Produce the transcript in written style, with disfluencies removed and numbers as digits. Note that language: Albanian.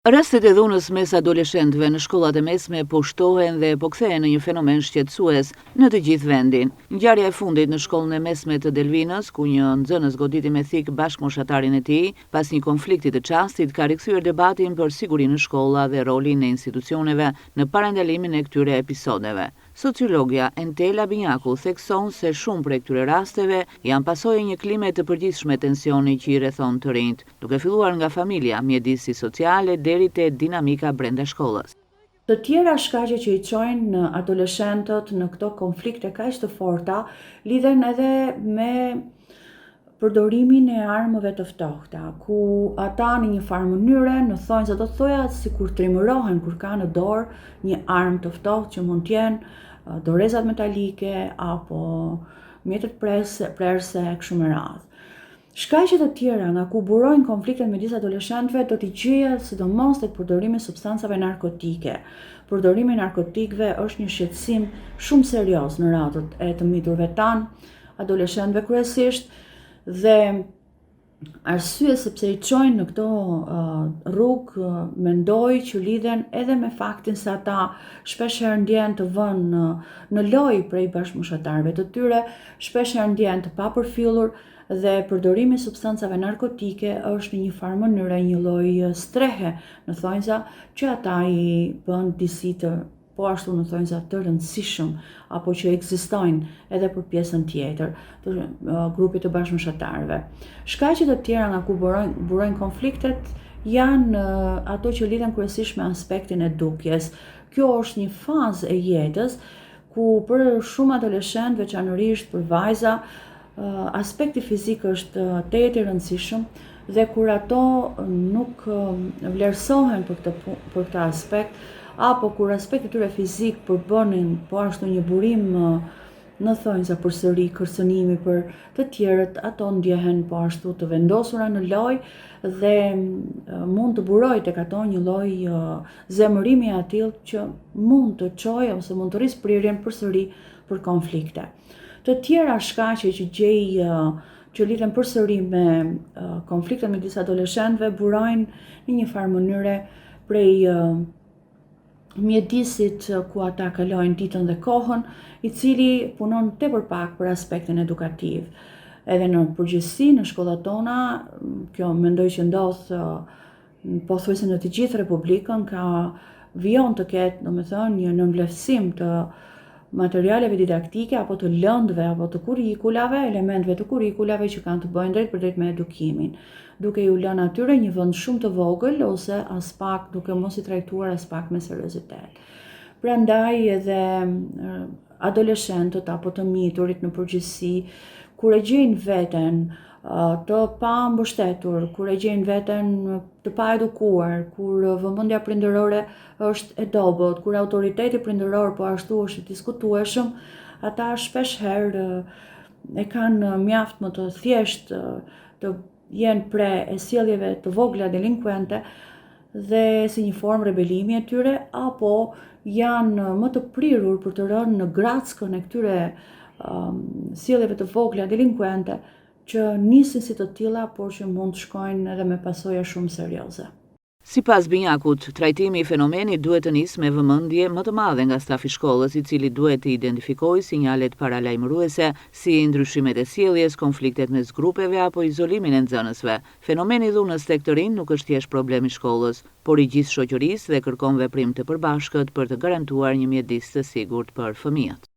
Rastet e dhunës mes adoleshentëve në shkollat e mesme po shtohen dhe po kthehen në një fenomen shqetësues në të gjithë vendin. Ngjarja e fundit në shkollën e mesme të Delvinës, ku një nxënës goditi me thik bashkëmoshatarin e tij, pas një konflikti të çastit, ka rikthyer debatin për sigurinë në shkolla dhe rolin e institucioneve në parandalimin e këtyre episodeve. Sociologja Entela Binjaku thekson se shumë prej këtyre rasteve janë pasojë një klime të përgjithshme tensioni që i rrethon të rinjt, duke filluar nga familja, mjedisi sociale deri te dinamika brenda shkollës. Të tjera shkaqe që i çojnë adoleshentët në këto konflikte kaq të forta lidhen edhe me përdorimin e armëve të ftohta, ku ata në një farë mënyre në thonjza do thoja sikur trimërohen kur ka në dorë një armë të ftohtë që mund të jenë dorezat metalike apo mjetët prerse kështu me radhë. Shkaqe të tjera nga ku burojnë konfliktet midis adoleshentëve do t'i gjehet sidomos tek përdorimi i substancave narkotike. Përdorimi i narkotikëve është një shqetësim shumë serioz në radhët e të miturve tan, adoleshentëve kryesisht, dhe arsye sepse i çojnë në këto rrugë mendoj që lidhen edhe me faktin se ata shpeshherë ndjehen të vënë në lojë prej bashkëmoshatarëve të tyre, shpeshherë ndjehen të papërfillur dhe përdorimi i substancave narkotike është në një farë mënyrë një lloj strehe në thonjza që ata i bën disi të po ashtu në thonjza të rëndësishëm apo që ekzistojnë edhe për pjesën tjetër të grupit të bashkëmoshatarëve. Shkaqe të tjera nga ku burojnë konfliktet janë ato që lidhen kryesisht me aspektin e dukjes. Kjo është një fazë e jetës ku për shumë adoleshentë, veçanërisht për vajza, aspekti fizik është tetë i rëndësishëm dhe kur ato nuk vlerësohen për këtë aspekt, apo kur aspekti tyre fizik përbënin po ashtu një burim në thonjza përsëri kërcënimi për të tjerët, ato ndjehen po ashtu të vendosura në lojë dhe mund të burojë tek ato një lloj zemërimi i tillë që mund të çojë ose mund të rrisë prirjen përsëri për konflikte. Të tjera shkaqe që gjej që lidhen përsëri me konfliktet midis adoleshentëve burojnë në një farë mënyre prej mjedisit ku ata kalojnë ditën dhe kohën, i cili punon tepër pak për aspektin edukativ. Edhe në përgjithësi në shkollat tona, kjo mendoj që ndodh pothuajse në të gjithë Republikën, vijon të ketë, domethënë, një nënvlerësim të materialeve didaktike apo të lëndëve apo të kurrikulave, elementeve të kurrikulave që kanë të bëjnë drejt për drejt me edukimin, duke ju lënë atyre një vend shumë të vogël ose as pak duke mos i trajtuar as pak me seriozitet. Prandaj edhe adoleshentët apo të miturit në përgjithësi, kur e gjejnë veten të pambështetur, kur e gjejnë veten të paedukuar, kur vëmendja prindërore është e dobët, kur autoriteti prindëror po ashtu është i diskutueshëm, ata shpeshherë e kanë mjaft më të thjeshtë të jenë pre e sjelljeve të vogla delinkuente dhe si një formë rebelimi e tyre, apo janë më të prirur për të rënë në grackën e këtyre sjelljeve të vogla delinkuente që nisin si të tilla, por që mund të shkojnë edhe me pasoja shumë serioze. Sipas Binjakut, trajtimi i fenomenit duhet të nisë me vëmendje më të madhe nga stafi i shkollës, i cili duhet të identifikojë sinjalet paralajmëruese si ndryshimet e sjelljes, konfliktet mes grupeve apo izolimin e nxënësve. Fenomeni i dhunës tek të rinj nuk është thjesht problem i shkollës, por i gjithë shoqërisë dhe kërkon veprim të përbashkët për të garantuar një mjedis të sigurt për fëmijët.